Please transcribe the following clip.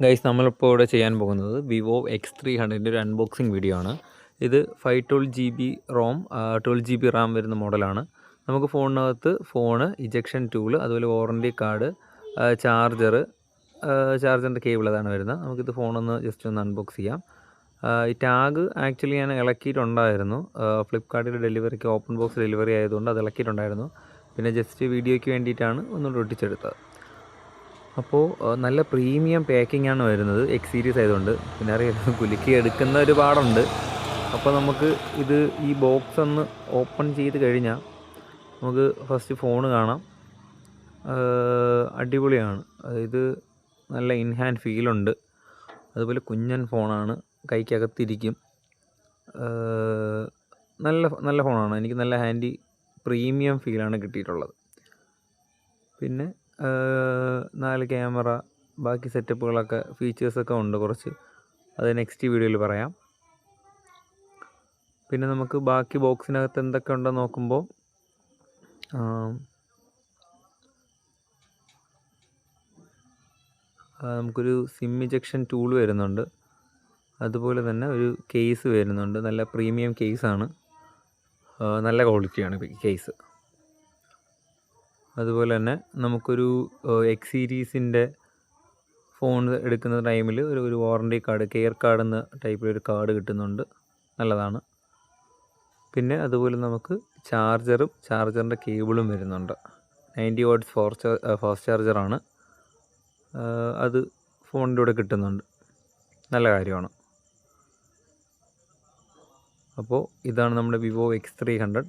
Guys, നമ്മളിപ്പോൾ ഇവിടെ ചെയ്യാൻ പോകുന്നത് വിവോ X300 ഒരു അൺബോക്സിങ് വീഡിയോ ആണ്. ഇത് 512 GB റോം 12 GB റാം വരുന്ന മോഡലാണ്. നമുക്ക് ഫോണിനകത്ത് ഇജക്ഷൻ ടൂള്, അതുപോലെ വാറണ്ടി കാർഡ്, ചാർജറിൻ്റെ കേബിൾ അതാണ് വരുന്നത്. നമുക്കിത് ഫോണൊന്ന് ജസ്റ്റ് ഒന്ന് അൺബോക്സ് ചെയ്യാം. ഈ ടാഗ് ആക്ച്വലി ഞാൻ ഇളക്കിയിട്ടുണ്ടായിരുന്നു. ഫ്ലിപ്കാർട്ടിൻ്റെ ഡെലിവറിക്ക് ഓപ്പൺ ബോക്സ് ഡെലിവറി ആയതുകൊണ്ട് അത് ഇളക്കിയിട്ടുണ്ടായിരുന്നു. പിന്നെ ജസ്റ്റ് വീഡിയോയ്ക്ക് വേണ്ടിയിട്ടാണ് ഒന്നുകൂടി ഒട്ടിച്ചെടുത്തത്. അപ്പോൾ നല്ല പ്രീമിയം പാക്കിംഗ് ആണ് വരുന്നത്, എക്സ് സീരീസ് ആയതുകൊണ്ട്. പിന്നെ അറിയാം, കുലുക്കി എടുക്കുന്ന ഒരു പാടുണ്ട്. അപ്പോൾ നമുക്ക് ഈ ബോക്സ് ഒന്ന് ഓപ്പൺ ചെയ്ത് കഴിഞ്ഞാൽ നമുക്ക് ഫസ്റ്റ് ഫോണ് കാണാം. അടിപൊളിയാണ്. ഇത് നല്ല ഇൻഹാൻഡ് ഫീലുണ്ട്. അതുപോലെ കുഞ്ഞൻ ഫോണാണ്, കൈക്കകത്തിരിക്കും. നല്ല ഫോണാണ്. എനിക്ക് നല്ല ഹാൻഡി പ്രീമിയം ഫീലാണ് കിട്ടിയിട്ടുള്ളത്. പിന്നെ 4 ക്യാമറ, ബാക്കി സെറ്റപ്പുകളൊക്കെ, ഫീച്ചേഴ്സൊക്കെ ഉണ്ട് കുറച്ച്. അത് നെക്സ്റ്റ് വീഡിയോയിൽ പറയാം. പിന്നെ നമുക്ക് ബാക്കി ബോക്സിനകത്ത് എന്തൊക്കെ ഉണ്ടെന്ന് നോക്കുമ്പോൾ നമുക്കൊരു സിം ഇജക്ഷൻ ടൂൾ വരുന്നുണ്ട്. അതുപോലെ തന്നെ ഒരു കേസ് വരുന്നുണ്ട്. നല്ല പ്രീമിയം കേസാണ്, നല്ല ക്വാളിറ്റിയാണ് ഈ കേസ്. അതുപോലെ തന്നെ നമുക്കൊരു എക്സ് സീരീസിൻ്റെ ഫോൺ എടുക്കുന്ന ടൈമിൽ ഒരു വാറണ്ടി കാർഡ്, കെയർ കാർഡ് എന്ന ടൈപ്പിലൊരു കാർഡ് കിട്ടുന്നുണ്ട്. നല്ലതാണ്. പിന്നെ അതുപോലെ നമുക്ക് ചാർജറിൻ്റെ കേബിളും വരുന്നുണ്ട്. 90 വാട്ട്സ് ഫാസ്റ്റ് ചാർജറാണ്. അത് ഫോണിൻ്റെ കൂടെ കിട്ടുന്നുണ്ട്. നല്ല കാര്യമാണ്. അപ്പോൾ ഇതാണ് നമ്മുടെ വിവോ X300.